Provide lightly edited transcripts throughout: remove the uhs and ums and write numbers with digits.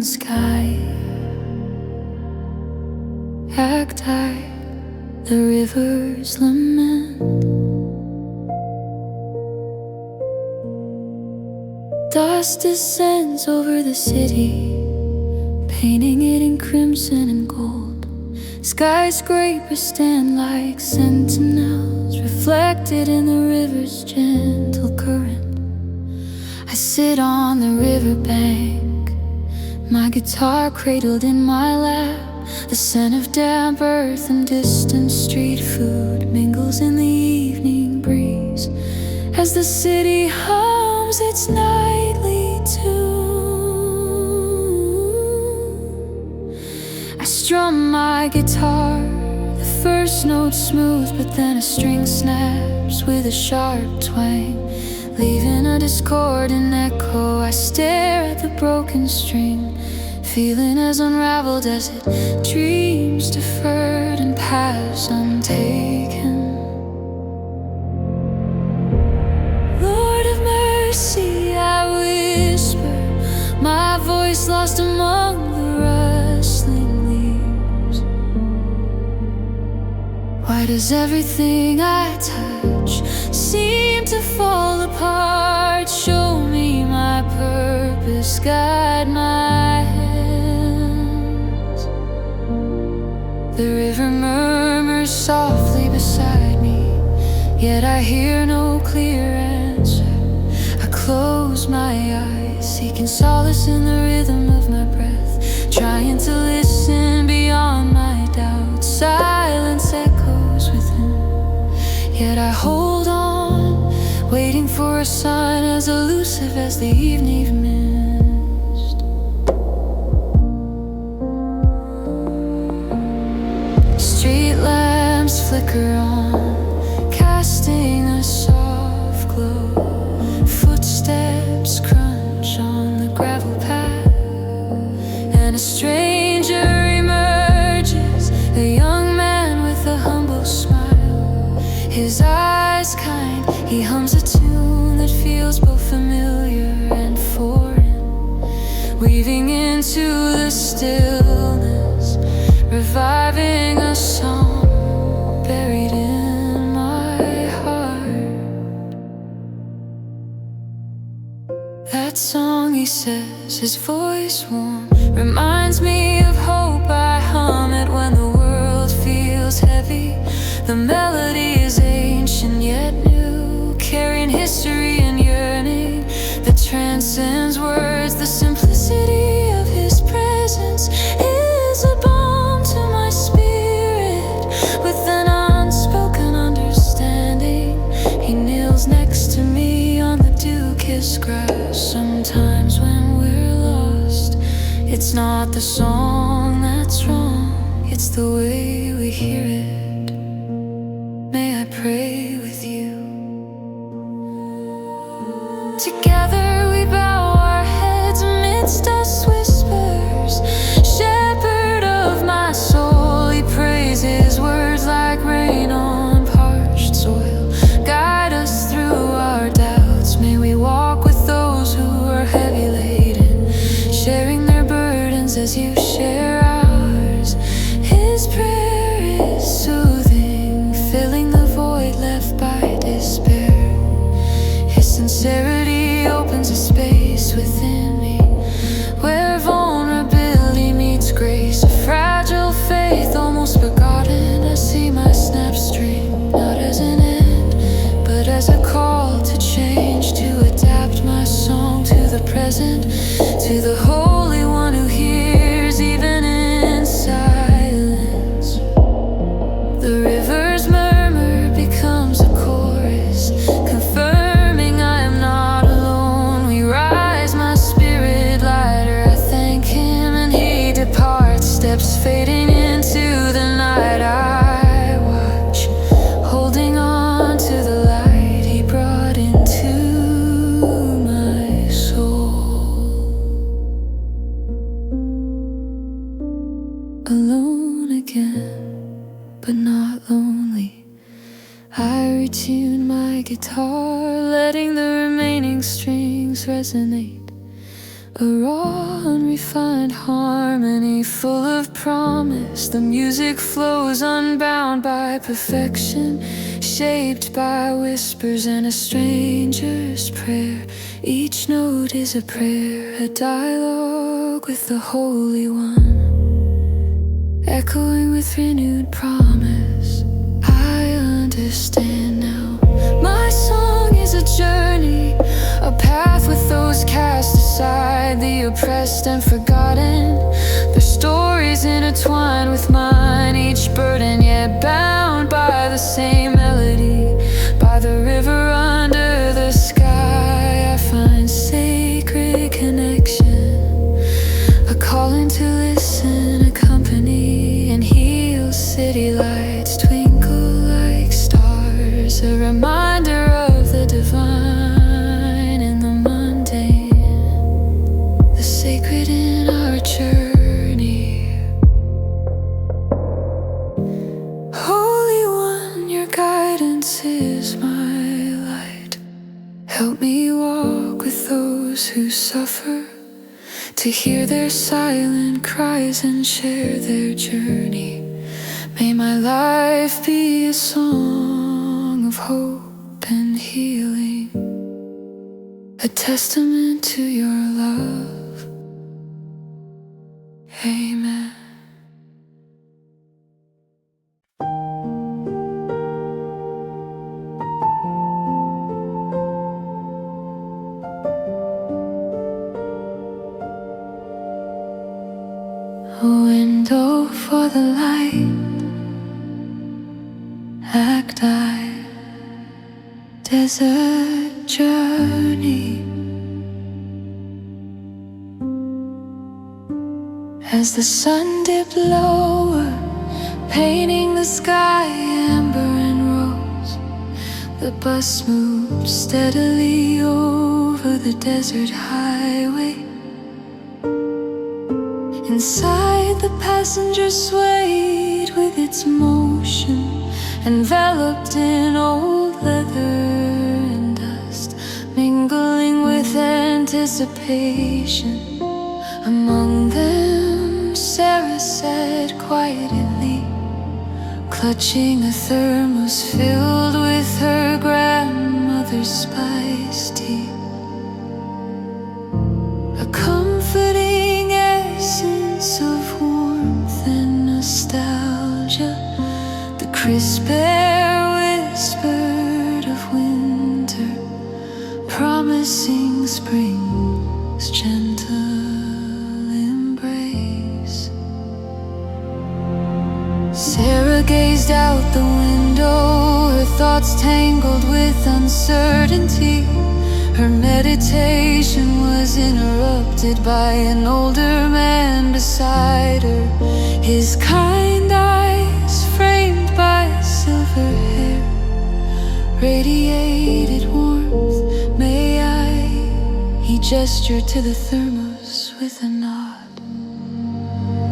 sky. Act high, the rivers lament. Dust descends over the city, painting it in crimson and gold. Skyscrapers stand like sentinels, reflected in the river's gentle current. I sit on the riverbank, my guitar cradled in my lap. The scent of damp earth and distant street food mingles in the evening breeze as the city hums its nightly tune. I strum my guitar, the first note smooth, but then a string snaps with a sharp twang, leaving a discordant echo. I stare at the broken string, feeling as unraveled as it dreams deferred and paths untaken. Lord of mercy, I whisper, my voice lost among the rustling leaves. Why does everything I touch seem to fall apart? Show me my purpose, guide my hands. The river murmurs softly beside me, yet I hear no clear answer. I close my eyes, seeking solace in the rhythm of my breath, trying to listen beyond my doubts. Silence echoes within, yet I hold on, waiting for a sign as elusive as the evening mist. Street lamps flicker on, casting a soft glow. Footsteps crunch on the gravel path, and a stranger emerges, a young man with a humble smile. His eyes kind, he hums a tune that feels both familiar and foreign, weaving into the stillness, reviving a song buried in my heart. That song, he says, his voice warm, reminds me of hope. I hum it when the world feels heavy. The melody is ancient yet new, carrying history and yearning that transcends words. The simplicity of his presence is a balm to my spirit, with an unspoken understanding. He kneels next to me on the dew-kissed grass. Sometimes when we're lost, it's not the song that's wrong, it's the way we hear it. May I pray with you? Together we bow our heads amidst dust whispers. Shepherd of my soul, he prays his words like rain on parched soil. Guide us through our doubts. May we walk with those who are heavy laden, sharing their burdens as you share ours. His prayer is soothing, filling the void left by despair. His sincerity opens a space within me, where vulnerability meets grace. A fragile faith almost forgotten. I see my snap string not as an end, but as a call to change, to adapt my song to the present, to the Holy One who hears even in silence. The river's murmur becomes a chorus, confirming I am not alone. We rise, my spirit lighter. I thank him and he departs, steps fading into the night. I watch, holding on to the light he brought into my soul. Alone again, but not lonely. I retune my guitar, letting the remaining strings resonate. A raw, unrefined harmony full of promise. The music flows unbound by perfection, shaped by whispers and a stranger's prayer. Each note is a prayer, a dialogue with the Holy One, echoing with renewed promise. I understand now. My song is a journey, a path with those cast aside, the oppressed and forgotten. Their stories intertwined with mine, each burden yet bound by the same melody. By the river under the sky, I find sacred connection, a calling to listen, accompany, and heal. City lights twinkle like stars, a reminder of the divine in the mundane, the sacred in our journey. Holy One, your guidance is my light. Help me walk with those who suffer, to hear their silent cries and share their journey. May my life be a song of hope and healing, a testament to your love. Amen. A window for the light, act I, desert journey. As the sun dipped lower, painting the sky amber and rose, the bus moved steadily over the desert highway. Inside, the passenger swayed with its motion, enveloped in old leather and dust, mingling with anticipation. Among them, Sarah sat quietly, clutching a thermos filled with her grandmother's spiced tea. A comforting essence of warmth and nostalgia, the crisp air whispered of winter, promising spring's gentle embrace. Sarah gazed out the window, her thoughts tangled with uncertainty. Her meditation was interrupted by an older man beside her, his kind eyes framed by silver hair radiated warmth. May I? He gestured to the thermos with a nod.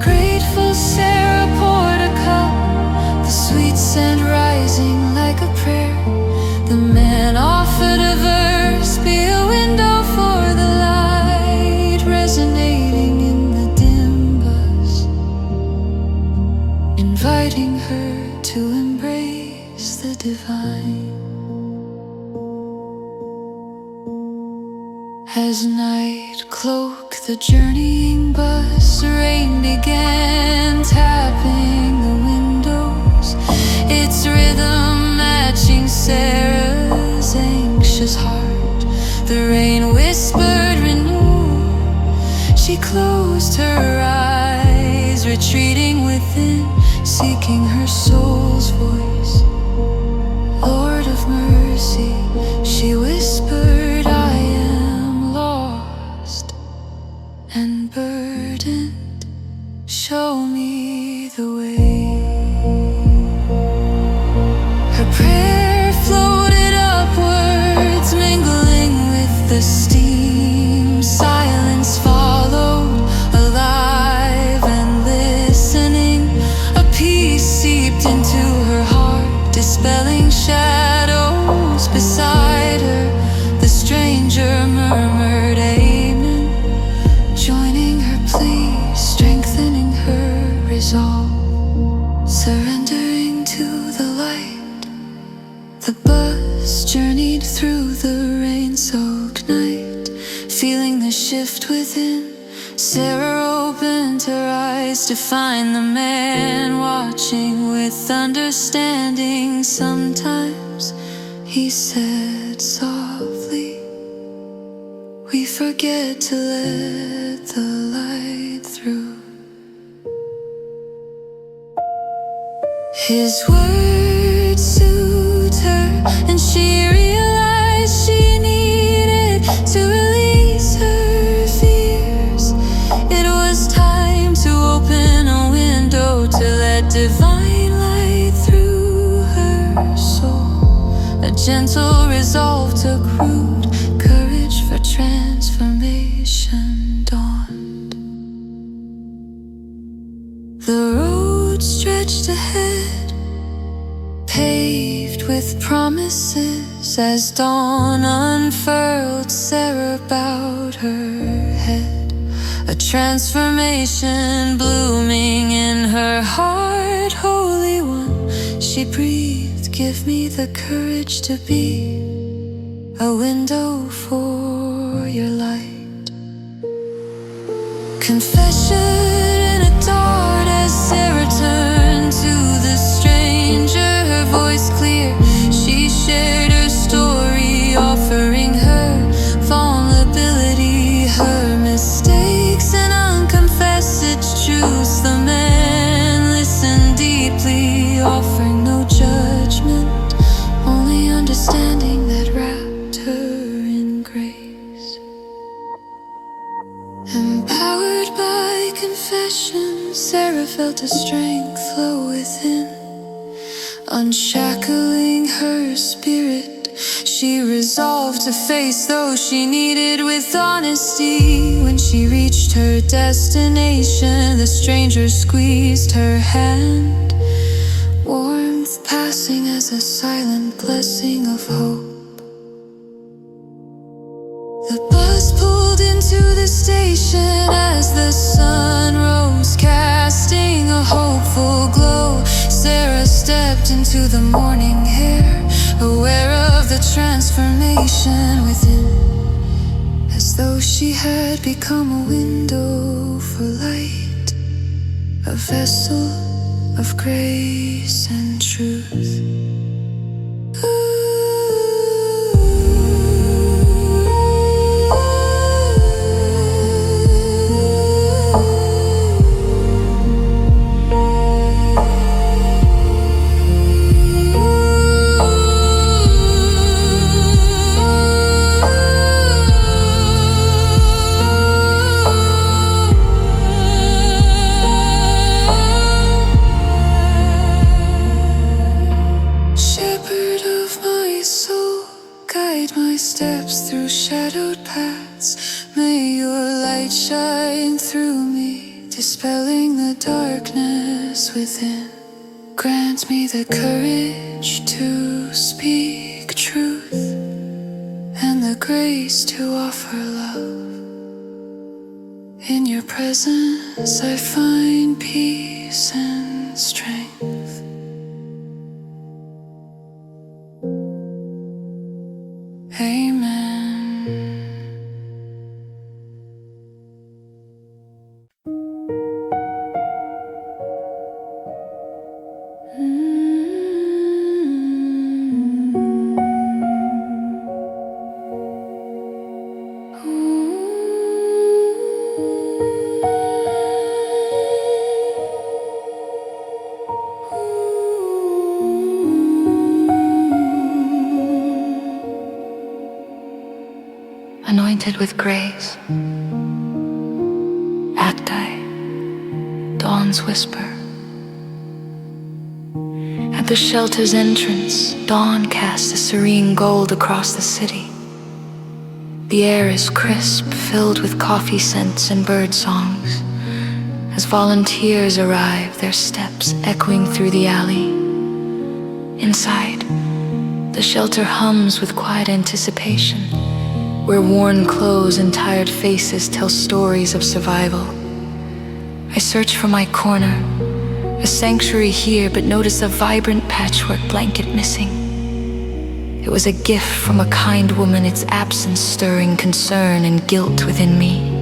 Grateful Sarah poured a cup, the sweet scent rising like a prayer. The man offered a verse, be a window for the light, resonating in the dim bus, inviting her to embrace the divine. As night cloaked the journeying bus, rain began tapping the windows, its rhythm matching Sarah's anxious heart. The rain whispered renewal. She closed her eyes, retreating within, seeking her soul's voice. Lord of mercy, she whispered, I am lost and burdened. Show me the way. Her prayer floated upwards, mingling with the steam. Silence followed, alive. dissolve, surrendering to the light. The bus journeyed through the rain-soaked night, feeling the shift within. Sarah opened her eyes to find the man watching with understanding. Sometimes he said softly, we forget to let the light through. His words soothed her, and she realized she needed to release her fears. It was time to open a window to let divine light through her soul. A gentle resolve took root, courage for transformation dawned. The road stretched ahead, paved with promises. As dawn unfurled, Sarah bowed her head. A transformation blooming in her heart, Holy One. She breathed, give me the courage to be a window for your light. Confession adored as Sarah turned to the stranger, her voice clear. She shared her story, offering her vulnerability, her mistakes and unconfessed truths. The man listened deeply, offering no judgment, only understanding that wrapped her in grace. Empowered by confession, Sarah felt a strength flow within, unshackling her spirit. She resolved to face those she needed with honesty. When she reached her destination, the stranger squeezed her hand, warmth passing as a silent blessing of hope. The bus pulled into the station as the sun rose, casting a hopeful glow. Sarah stepped into the morning air, aware of the transformation within, as though she had become a window for light, a vessel of grace and truth. Dispelling the darkness within, grant me the courage to speak truth and the grace to offer love. In your presence I find peace and strength. Amen. Anointed with grace, Acti, dawn's whisper. At the shelter's entrance, dawn casts a serene gold across the city. The air is crisp, filled with coffee scents and bird songs. As volunteers arrive, their steps echoing through the alley. Inside, the shelter hums with quiet anticipation, where worn clothes and tired faces tell stories of survival. I search for my corner, A sanctuary here, but notice a vibrant patchwork blanket missing. It was a gift from a kind woman, its absence stirring concern and guilt within me.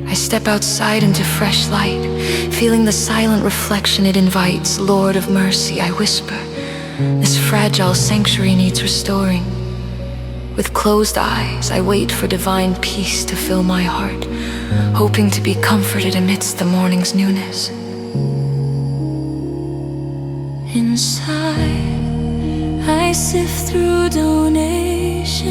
I step outside into fresh light, feeling the silent reflection it invites. Lord of mercy, I whisper, this fragile sanctuary needs restoring. With closed eyes, I wait for divine peace to fill my heart, hoping to be comforted amidst the morning's newness. Inside, I sift through donations,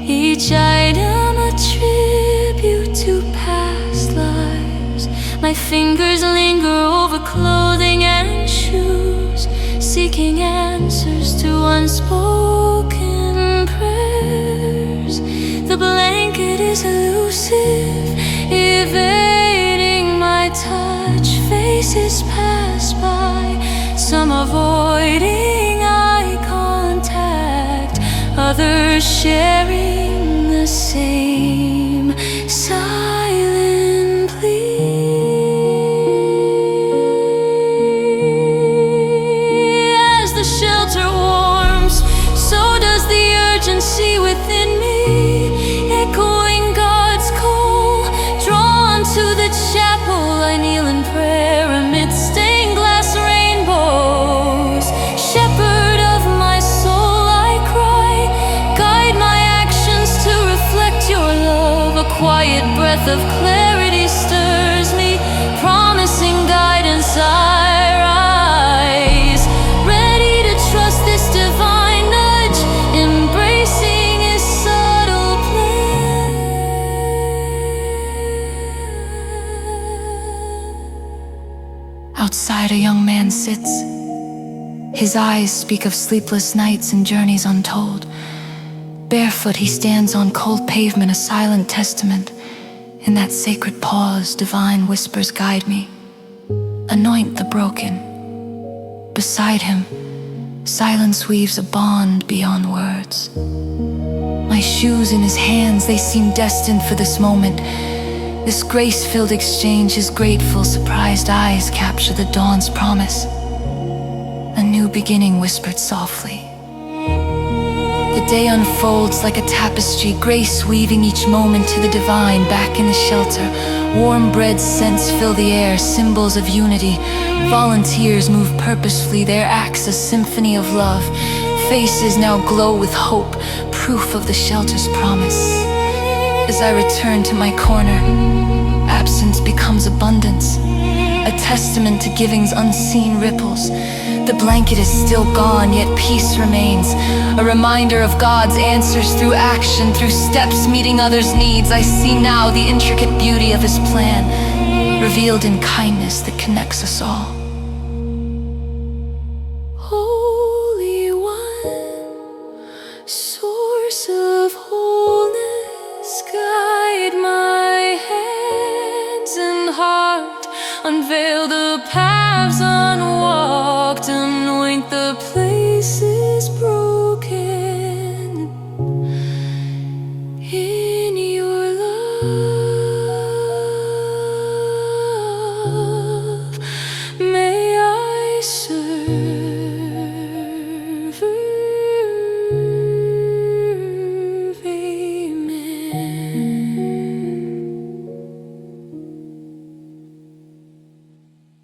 each item a tribute to past lives. My fingers linger over clothing and shoes, seeking answers to unspoken prayers. The blanket is elusive, evading my touch. Faces pass by, some avoiding eye contact, others sharing the same silent plea. As the shelter warms, so does the urgency within me, echoing God's call. Drawn to the chapel, I kneel in prayer amidst stained glass rainbows. Shepherd of my soul, I cry, guide my actions to reflect your love. A quiet breath of clarity stirs me, promising guidance. I rise, ready to trust this divine nudge, embracing his subtle plan. Outside, a young man sits. His eyes speak of sleepless nights and journeys untold. Barefoot, he stands on cold pavement, a silent testament. In that sacred pause, divine whispers guide me. Anoint the broken. Beside him, silence weaves a bond beyond words. My shoes in his hands, they seem destined for this moment. This grace-filled exchange, his grateful, surprised eyes capture the dawn's promise. A new beginning whispered softly. The day unfolds like a tapestry, grace weaving each moment to the divine. Back in the shelter, warm bread scents fill the air, symbols of unity. Volunteers move purposefully, their acts a symphony of love. Faces now glow with hope, proof of the shelter's promise. As I return to my corner, absence becomes abundance, a testament to giving's unseen ripples. The blanket is still gone, yet peace remains, a reminder of God's answers through action, through steps meeting others' needs. I see now the intricate beauty of his plan, revealed in kindness that connects us all. Holy One, source of wholeness, guide my hands and heart, unveil the paths unwalked, anoint the place